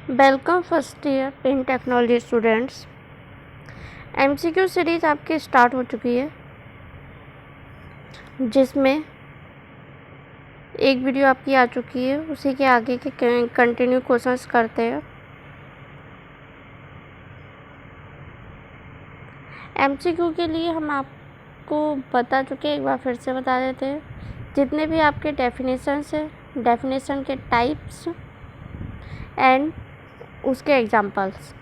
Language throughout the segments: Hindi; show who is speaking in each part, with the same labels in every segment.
Speaker 1: Welcome first year paint technology students. MCQ series आपकी स्टार्ट हो चुकी है, जिसमें एक वीडियो आपकी आ चुकी है। उसी के आगे के कंटिन्यू क्वेश्चंस करते हैं। एमसीक्यू के लिए हम आपको बता चुके हैं, एक बार फिर से बता देते हैं। जितने भी आपके डेफिनेशंस हैं, डेफिनेशन के टाइप्स एंड उसके एग्जांपल्स,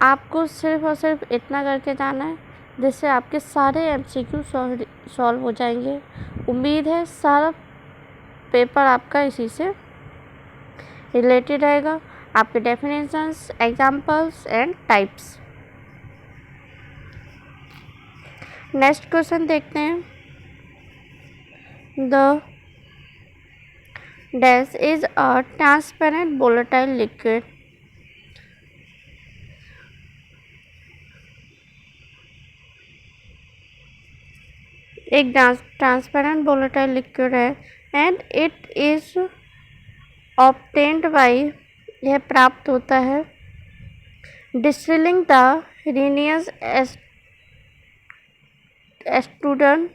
Speaker 1: आपको सिर्फ और सिर्फ इतना करके जाना है जिससे आपके सारे एमसीक्यू सॉल्व हो जाएंगे। उम्मीद है सारा पेपर आपका इसी से रिलेटेड रहेगा, आपके definitions, examples and types. Next question देखते हैं। The dash is a transparent volatile liquid. एक ट्रांसपेरेंट वोलेटाइल लिक्विड है and it is obtained by, यह प्राप्त होता है डिस्टिलिंग द रीनियस एस्टूडेंट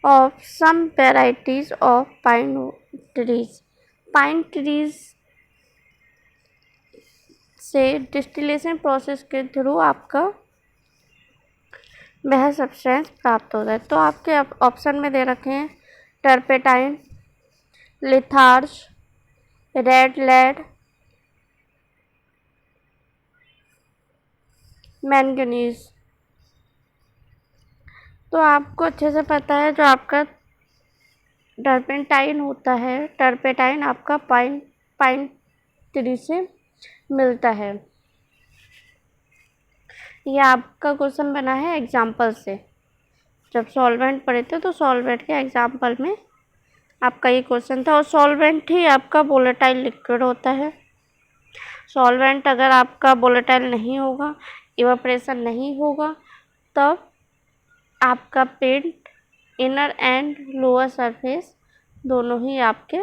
Speaker 1: of some varieties of pine trees। Pine trees से डिस्टिलेशन प्रोसेस के थ्रू आपका वह सब्सटेंस प्राप्त होता है। तो आपके ऑप्शन में दे रखे हैं टर्पेटाइन, लिथार्ज, रेड लेड, मैंगनीज। तो आपको अच्छे से पता है जो आपका टर्पेटाइन होता है, टर्पेटाइन आपका पाइन ट्री से मिलता है। यह आपका क्वेश्चन बना है एग्जाम्पल से। जब सॉल्वेंट पढ़े थे तो सॉल्वेंट के एग्जाम्पल में आपका ये क्वेश्चन था, और सॉल्वेंट ही आपका वोलेटाइल लिक्विड होता है। सॉल्वेंट अगर आपका वोलेटाइल नहीं होगा, इवापोरेशन नहीं होगा, तब आपका paint inner and lower surface दोनों ही आपके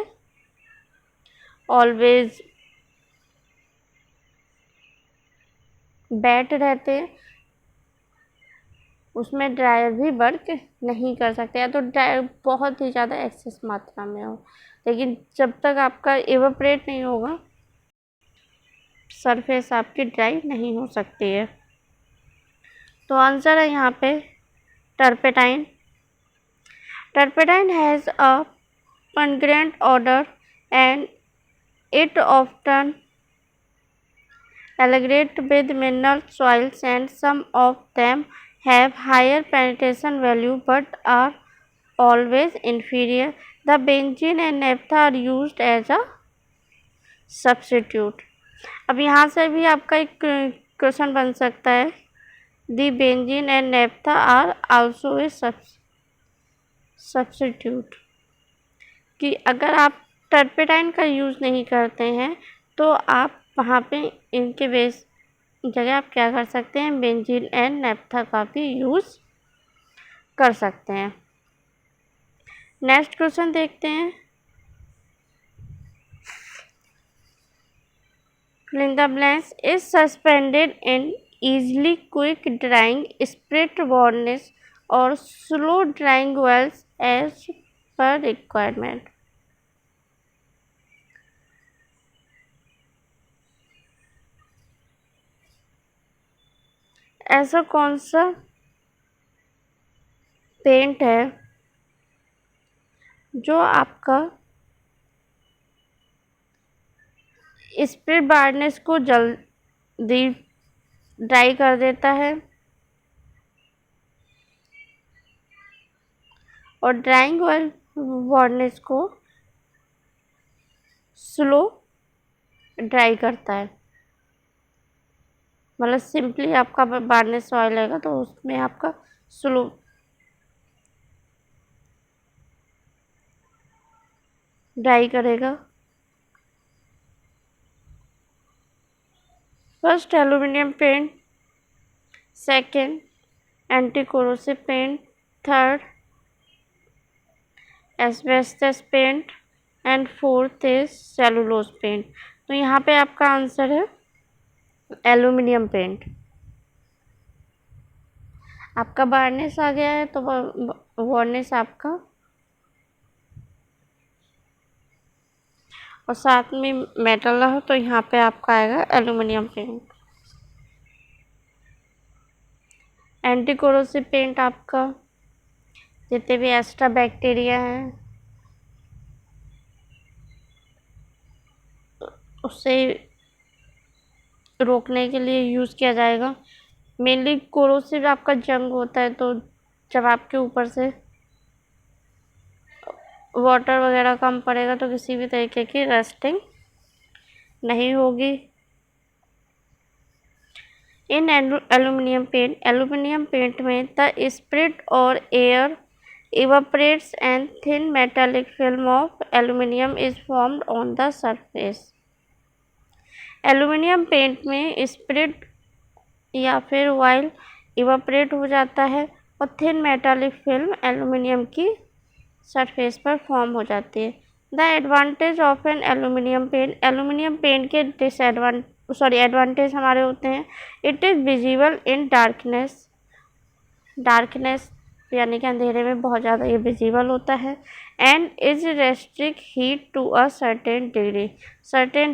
Speaker 1: ऑलवेज वेट रहते हैं, उसमें ड्रायर भी वर्क नहीं कर सकते, या तो ड्रायर बहुत ही ज़्यादा एक्सेस मात्रा में हो। लेकिन जब तक आपका इवेपोरेट नहीं होगा, सरफेस आपकी ड्राई नहीं हो सकती है। तो आंसर है यहाँ पे turpentine. Turpentine has a pungent odor and it often alleviates with mineral soils, and some of them have higher penetration value but are always inferior. The benzene and naphtha are used as a substitute। अब यहाँ से भी आपका एक क्वेश्चन बन सकता है, the benzene and naphtha are also a substitute, कि अगर आप टर्पेटाइन का यूज़ नहीं करते हैं तो आप वहाँ पे इनके बेस जगह आप क्या कर सकते हैं, बेंजीन एंड नेफ्था का भी यूज़ कर सकते हैं। नेक्स्ट क्वेश्चन देखते हैं। fill in the blanks is suspended in easily quick drying spirit varnish or slow drying wells as per requirement। ऐसा कौन सा पेंट है जो आपका स्प्रिट वार्निश को जल्दी ड्राई कर देता है और ड्राइंग ऑयल वार्निश को स्लो ड्राई करता है। मतलब सिंपली आपका वार्निश ऑयल रहेगा तो उसमें आपका स्लो ड्राई करेगा। First aluminium paint, second anti corrosive paint, third asbestos paint, and fourth is cellulose paint. तो यहाँ पे आपका आंसर है एल्यूमिनियम पेंट। आपका वार्निश आ गया है तो वार्निश आपका, और साथ में मेटल रहा तो यहाँ पे आपका आएगा aluminium paint. Anti corrosive paint आपका जितने भी एक्स्ट्रा बैक्टीरिया हैं उससे रोकने के लिए यूज़ किया जाएगा। मेनली कोरोसिव आपका जंग होता है, तो जब आपके ऊपर से वाटर वगैरह कम पड़ेगा तो किसी भी तरीके की रस्टिंग नहीं होगी। इन एल्यूमिनियम पेंट में द स्प्रिट और air evaporates and thin metallic film of aluminium is formed on the surface। Aluminium paint में स्प्रिट या फिर ऑयल इवापरेट हो जाता है और थिन मेटालिक फिल्म एल्यूमिनियम की सरफेस पर फॉर्म हो जाती है। The advantage of an aluminium paint के एडवांटेज हमारे होते हैं। It is visible in darkness यानी कि अंधेरे में बहुत ज़्यादा ये विजिबल होता है। And is restrict heat to a certain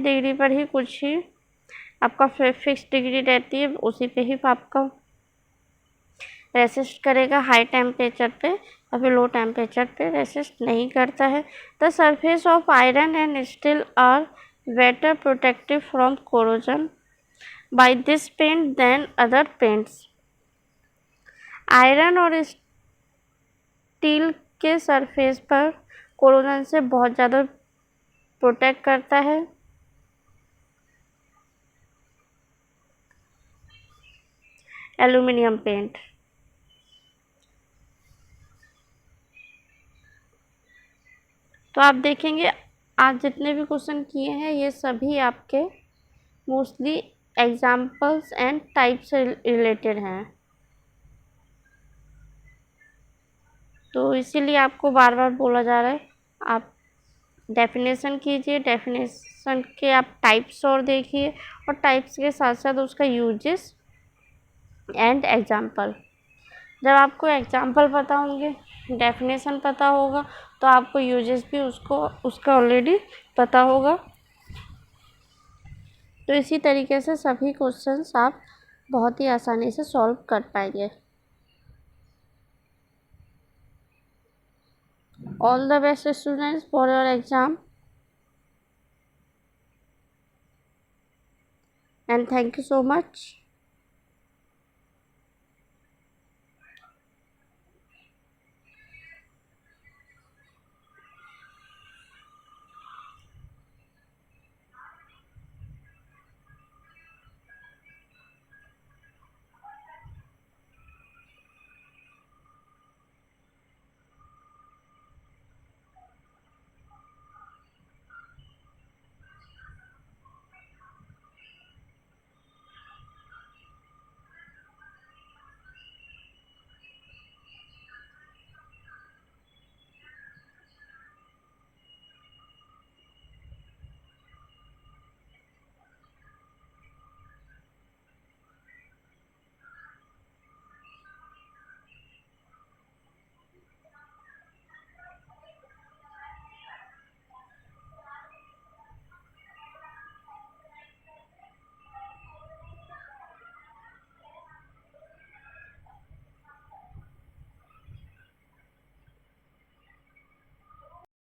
Speaker 1: degree पर ही, कुछ ही आपका फिक्स डिग्री रहती है, उसी पे ही आपका रेसिस्ट करेगा। हाई टेम्परेचर पे या फिर लो टेम्परेचर पे रेसिस्ट नहीं करता है। The surface of iron and steel are better protective from corrosion by this paint than other paints. Iron और स्टील के सरफेस पर कोरोजन से बहुत ज़्यादा प्रोटेक्ट करता है। Aluminium paint. तो आप देखेंगे आज जितने भी क्वेश्चन किए हैं ये सभी आपके मोस्टली एग्जाम्पल्स एंड टाइप से रिलेटेड हैं, तो इसीलिए आपको बार बार बोला जा रहा है आप डेफिनेशन कीजिए, डेफिनेशन के आप टाइप्स और देखिए, और टाइप्स के साथ साथ उसका यूजेस एंड एग्जाम्पल। जब आपको एग्जाम्पल पता होंगे, डेफिनेशन पता होगा, तो आपको यूजेस भी उसका ऑलरेडी पता होगा। तो इसी तरीके से सभी क्वेश्चंस आप बहुत ही आसानी से सॉल्व कर पाएंगे। All the best students for your exam and thank you so much.